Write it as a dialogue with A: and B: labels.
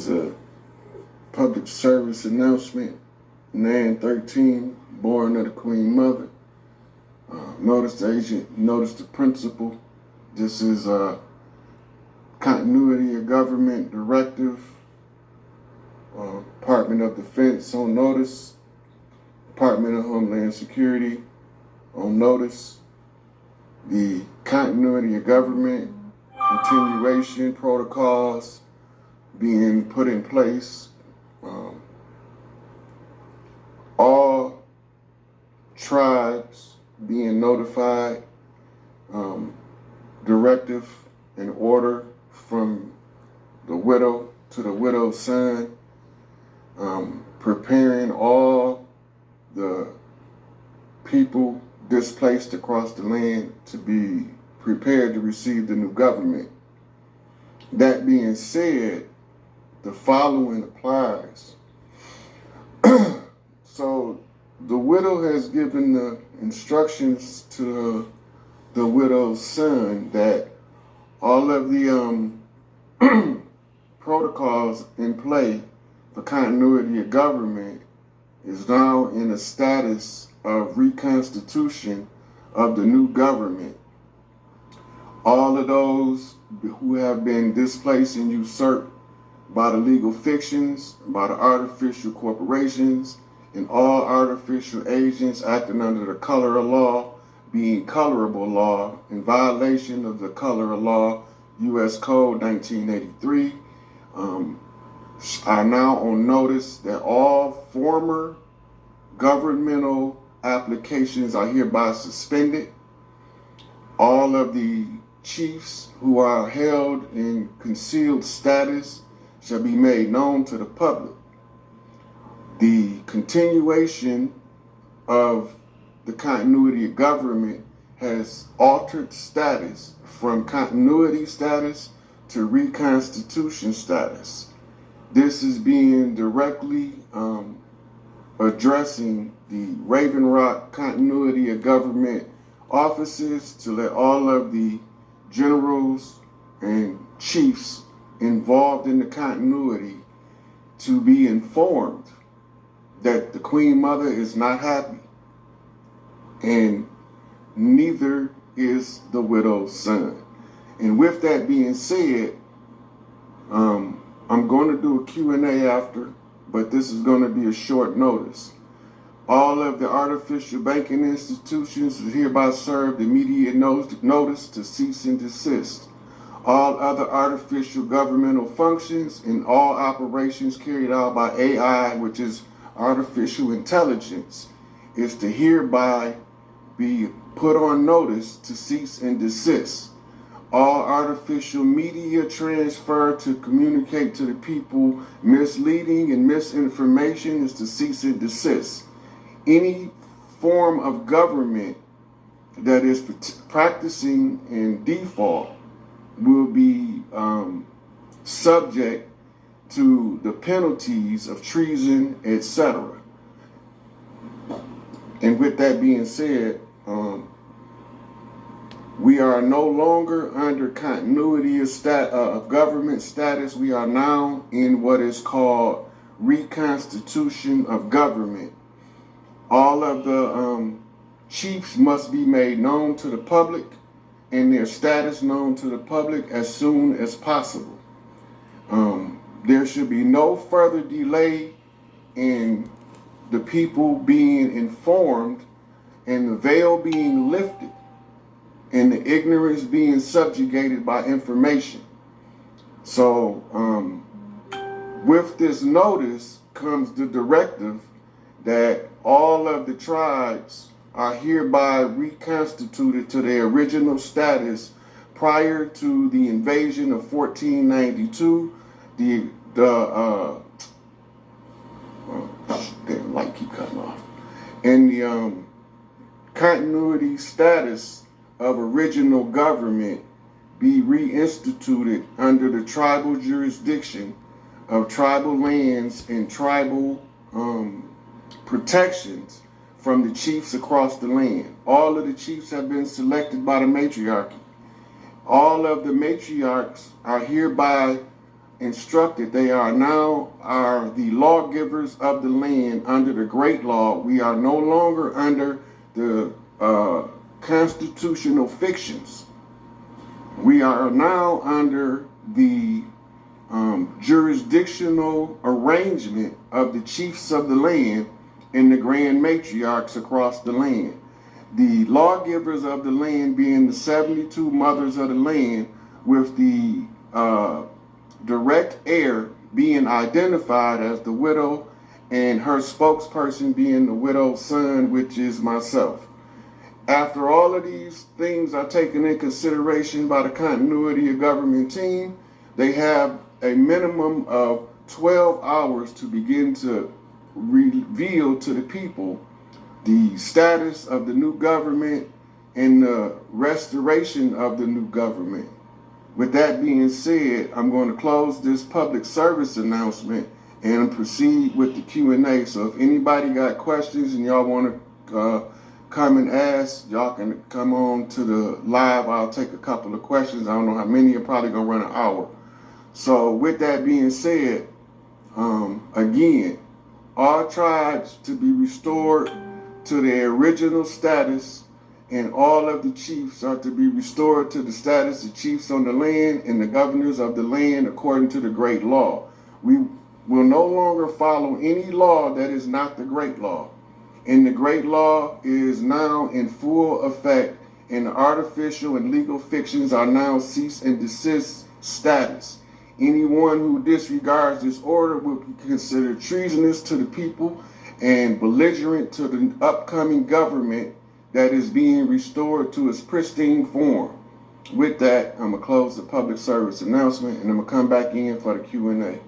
A: is a public service announcement. Nan 13, born of the Queen Mother. Notice the agent, notice the principal. This is a continuity of government directive. Department of Defense on notice. Department of Homeland Security on notice. The continuity of government continuation protocols being put in place. All tribes being notified. Directive and order from the widow to the widow's son. Preparing all the people displaced across the land to be prepared to receive the new government. That being said, the following applies. So the widow has given the instructions to the widow's son that all of the protocols in play for continuity of government is now in a status of reconstitution of the new government. All of those who have been displaced and usurped by the legal fictions, by the artificial corporations, and all artificial agents acting under the color of law, being colorable law, in violation of the color of law, U.S. Code 1983, are now on notice that all former governmental applications are hereby suspended. All of the chiefs who are held in concealed status shall be made known to the public. The continuation of the continuity of government has altered status from continuity status to reconstitution status. This is being directly addressing the Raven Rock continuity of government offices to let all of the generals and chiefs involved in the continuity to be informed that the Queen Mother is not happy, and neither is the widow's son. And with that being said, I'm going to do a Q&A after, but this is going to be a short notice. All of the artificial banking institutions is hereby served immediate notice to cease and desist. All other artificial governmental functions and all operations carried out by AI, which is artificial intelligence, is to hereby be put on notice to cease and desist. All artificial media transfer to communicate to the people misleading and misinformation is to cease and desist. Any form of government that is practicing in default will be subject to the penalties of treason, etc. And with that being said, we are no longer under continuity of government status. We are now in what is called reconstitution of government. All of the chiefs must be made known to the public and their status known to the public as soon as possible. There should be no further delay in the people being informed and the veil being lifted and the ignorance being subjugated by information. So with this notice comes the directive that all of the tribes are hereby reconstituted to their original status prior to the invasion of 1492. Damn, light keep cutting off. And the continuity status of original government be reinstituted under the tribal jurisdiction of tribal lands and tribal protections from the chiefs across the land. All of the chiefs have been selected by the matriarchy. All of the matriarchs are hereby instructed. They are the lawgivers of the land under the great law. We are no longer under the constitutional fictions. We are now under the jurisdictional arrangement of the chiefs of the land and the grand matriarchs across the land. The lawgivers of the land being the 72 mothers of the land, with the direct heir being identified as the widow and her spokesperson being the widow's son, which is myself. After all of these things are taken in consideration by the continuity of government team, they have a minimum of 12 hours to begin to reveal to the people the status of the new government and the restoration of the new government. With that being said, I'm going to close this public service announcement and proceed with the Q&A. So if anybody got questions and y'all want to come and ask, y'all can come on to the live. I'll take a couple of questions. I don't know how many, are probably going to run an hour. So with that being said, again, all tribes to be restored to their original status, and all of the chiefs are to be restored to the status of chiefs on the land and the governors of the land according to the great law. We will no longer follow any law that is not the great law. And the great law is now in full effect, and the artificial and legal fictions are now cease and desist status. Anyone who disregards this order will be considered treasonous to the people and belligerent to the upcoming government that is being restored to its pristine form. With that, I'm going to close the public service announcement, and I'm going to come back in for the Q&A.